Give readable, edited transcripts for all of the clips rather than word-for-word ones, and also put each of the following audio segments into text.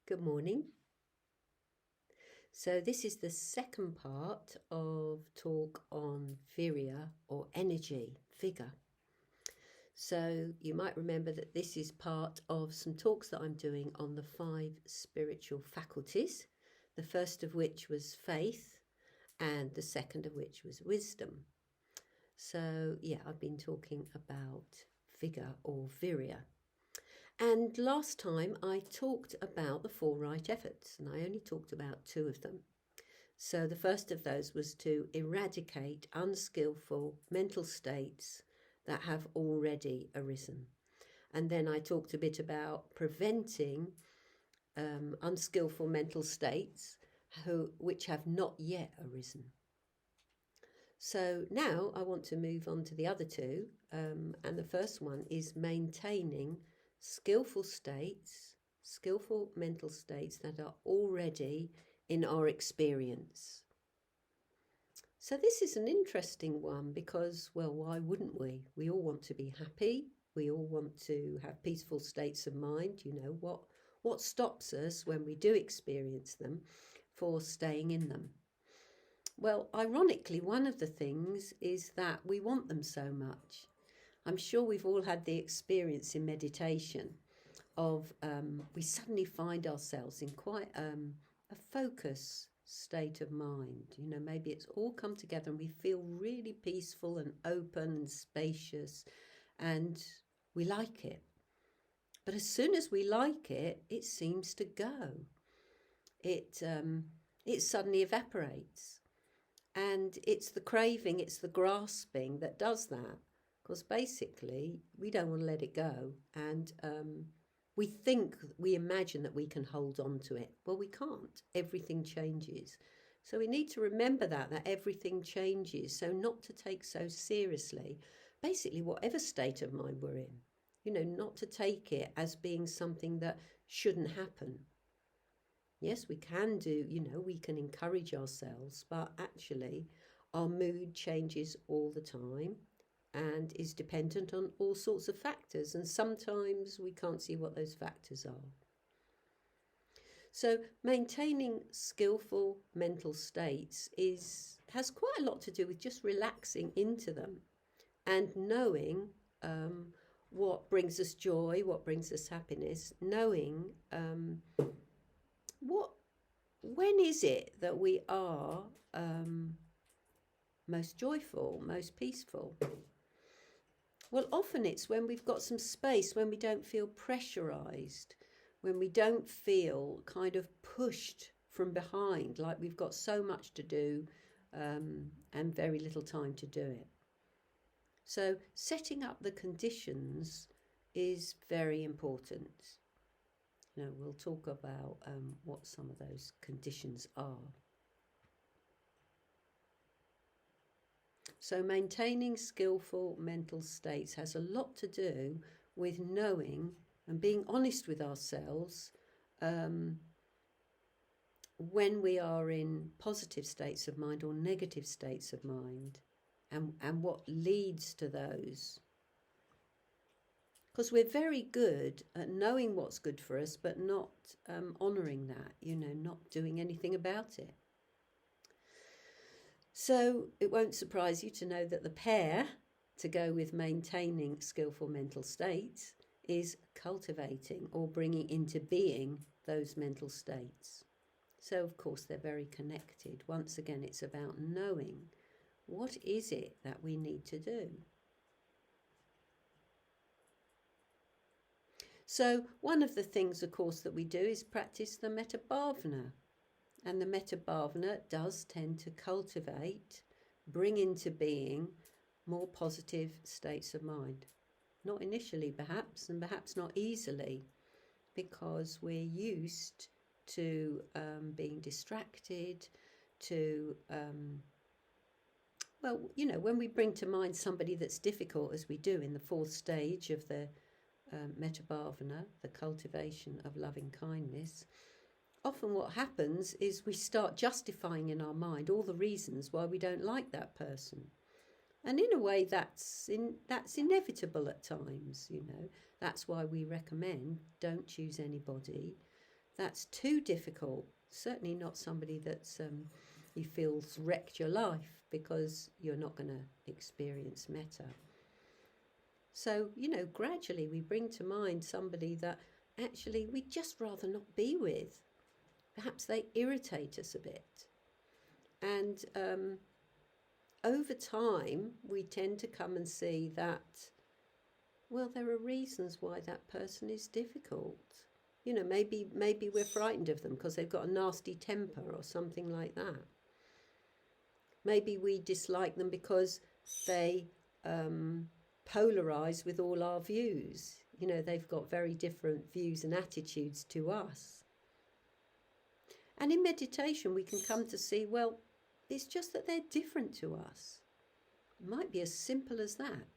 Good morning. So this is the second part of talk on Virya or energy, Vigour. So you might remember that this is part of some talks that I'm doing on the 5 spiritual faculties, the first of which was faith and the second of which was wisdom. So yeah, I've been talking about Vigour or Virya. And last time I talked about the 4 right efforts, and I only talked about 2 of them. So the first of those was to eradicate unskillful mental states that have already arisen. And then I talked a bit about preventing unskillful mental states which have not yet arisen. So now I want to move on to the other 2, and the first one is maintaining skillful mental states that are already in our experience. So this is an interesting one because, well, why wouldn't we? We all want to be happy. We all want to have peaceful states of mind. You know, what stops us when we do experience them for staying in them? Well, ironically, one of the things is that we want them so much. I'm sure we've all had the experience in meditation of we suddenly find ourselves in quite a focus state of mind. You know, maybe it's all come together and we feel really peaceful and open and spacious and we like it. But as soon as we like it, it seems to go. It suddenly evaporates. And it's the craving, it's the grasping that does that. Because basically, we don't want to let it go. And we imagine that we can hold on to it. Well, we can't. Everything changes. So we need to remember that everything changes. So not to take so seriously, basically, whatever state of mind we're in. You know, not to take it as being something that shouldn't happen. Yes, we can do, you know, we can encourage ourselves, but actually our mood changes all the time and is dependent on all sorts of factors. And sometimes we can't see what those factors are. So maintaining skillful mental states has quite a lot to do with just relaxing into them and knowing what brings us joy, what brings us happiness, knowing when is it that we are most joyful, most peaceful? Well, often it's when we've got some space, when we don't feel pressurized, when we don't feel kind of pushed from behind, like we've got so much to do and very little time to do it. So setting up the conditions is very important. You know, we'll talk about what some of those conditions are. So maintaining skillful mental states has a lot to do with knowing and being honest with ourselves when we are in positive states of mind or negative states of mind and what leads to those. Because we're very good at knowing what's good for us, but not honouring that, you know, not doing anything about it. So it won't surprise you to know that the pair to go with maintaining skillful mental states is cultivating or bringing into being those mental states. So, of course, they're very connected. Once again, it's about knowing what is it that we need to do. So one of the things, of course, that we do is practice the metta bhavana. And the metta bhavana does tend to cultivate, bring into being more positive states of mind. Not initially, perhaps, and perhaps not easily, because we're used to being distracted, to, well, you know, when we bring to mind somebody that's difficult, as we do in the 4th stage of the metta bhavana, the cultivation of loving kindness, often what happens is we start justifying in our mind all the reasons why we don't like that person. And in a way, that's inevitable at times, you know. That's why we recommend don't choose anybody that's too difficult. Certainly not somebody that's you feel's wrecked your life, because you're not going to experience metta. So, gradually we bring to mind somebody that actually we'd just rather not be with. Perhaps they irritate us a bit. And over time, we tend to come and see that, well, there are reasons why that person is difficult. Maybe we're frightened of them because they've got a nasty temper or something like that. Maybe we dislike them because they polarize with all our views. They've got very different views and attitudes to us. And in meditation, we can come to see, well, it's just that they're different to us. It might be as simple as that.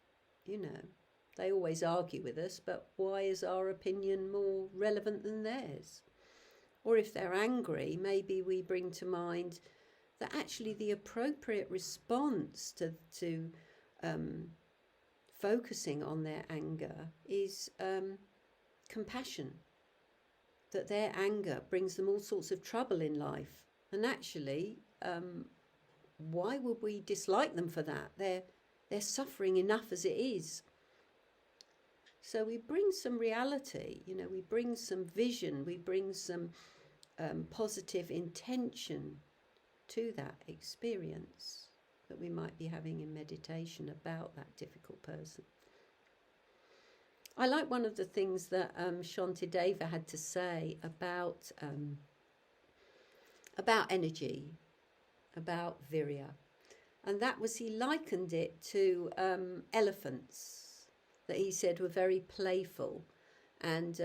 They always argue with us, but why is our opinion more relevant than theirs? Or if they're angry, maybe we bring to mind that actually the appropriate response to focusing on their anger is compassion. That their anger brings them all sorts of trouble in life. And actually, why would we dislike them for that? They're suffering enough as it is. So we bring some reality, we bring some vision, we bring some positive intention to that experience that we might be having in meditation about that difficult person. I like one of the things that Shantideva had to say about energy, about virya. And that was, he likened it to elephants, that he said were very playful. And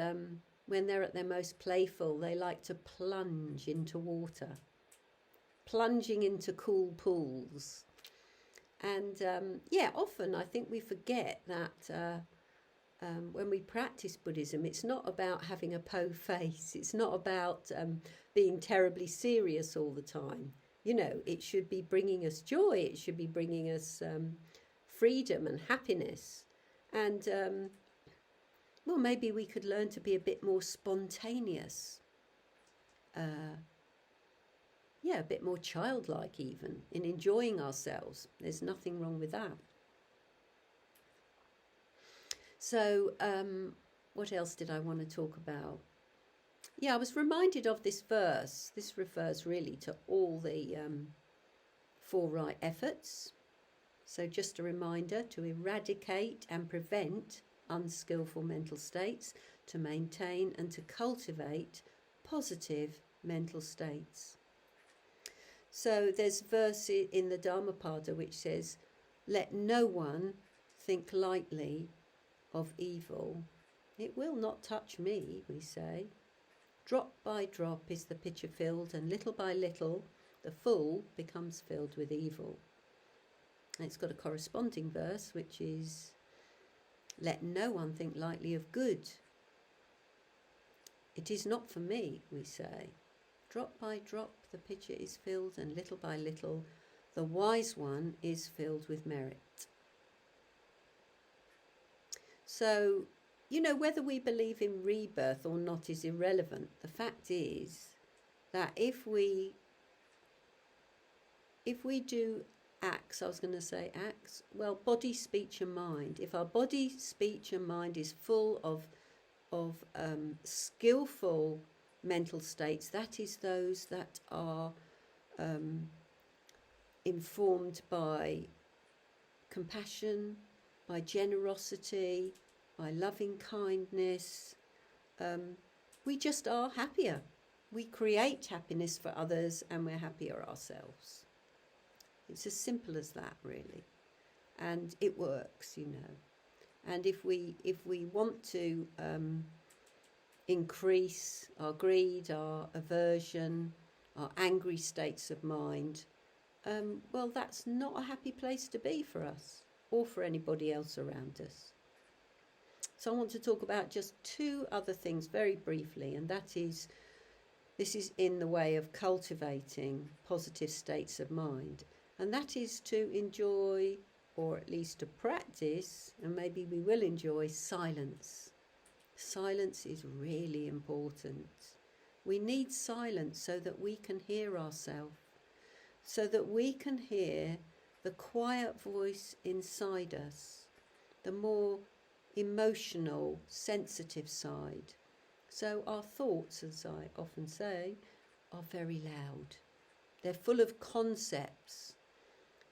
when they're at their most playful, they like to plunge into water, plunging into cool pools. And often I think we forget that when we practice Buddhism, it's not about having a po face. It's not about being terribly serious all the time. It should be bringing us joy. It should be bringing us freedom and happiness. And, maybe we could learn to be a bit more spontaneous. A bit more childlike even, in enjoying ourselves. There's nothing wrong with that. So, what else did I want to talk about? I was reminded of this verse. This refers really to all the four right efforts. So just a reminder to eradicate and prevent unskillful mental states, to maintain and to cultivate positive mental states. So there's a verse in the Dhammapada which says, "Let no one think lightly of evil. It will not touch me," we say. "Drop by drop is the pitcher filled, and little by little the full becomes filled with evil." And it's got a corresponding verse which is, "Let no one think lightly of good. It is not for me," we say. "Drop by drop the pitcher is filled, and little by little the wise one is filled with merit." So, whether we believe in rebirth or not is irrelevant. The fact is that if we do acts, body, speech and mind. If our body, speech and mind is full of skillful mental states, that is those that are informed by compassion, by generosity, by loving kindness, we just are happier. We create happiness for others and we're happier ourselves. It's as simple as that, really. And it works, And if we want to increase our greed, our aversion, our angry states of mind, that's not a happy place to be for us or for anybody else around us. So I want to talk about just two other things very briefly, and that is, this is in the way of cultivating positive states of mind, and that is to enjoy, or at least to practice, and maybe we will enjoy, silence. Silence is really important. We need silence so that we can hear ourselves, so that we can hear the quiet voice inside us, the more emotional, sensitive side. So our thoughts, as I often say, are very loud. They're full of concepts.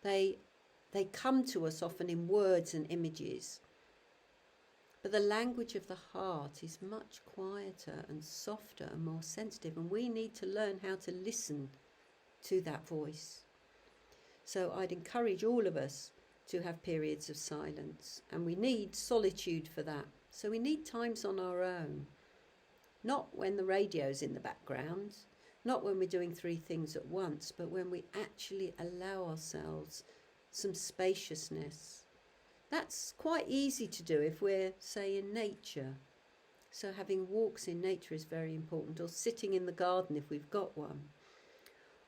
They come to us often in words and images. But the language of the heart is much quieter and softer and more sensitive, and we need to learn how to listen to that voice. So I'd encourage all of us to have periods of silence, and we need solitude for that. So we need times on our own, not when the radio's in the background, not when we're doing 3 things at once, but when we actually allow ourselves some spaciousness. That's quite easy to do if we're, say, in nature. So having walks in nature is very important, or sitting in the garden if we've got one,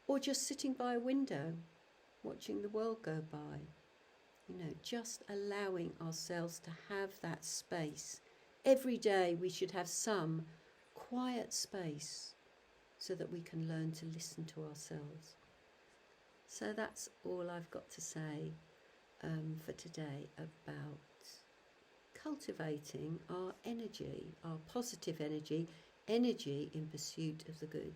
or just sitting by a window, watching the world go by. You know, just allowing ourselves to have that space. Every day we should have some quiet space so that we can learn to listen to ourselves. So that's all I've got to say for today about cultivating our energy, our positive energy, energy in pursuit of the good.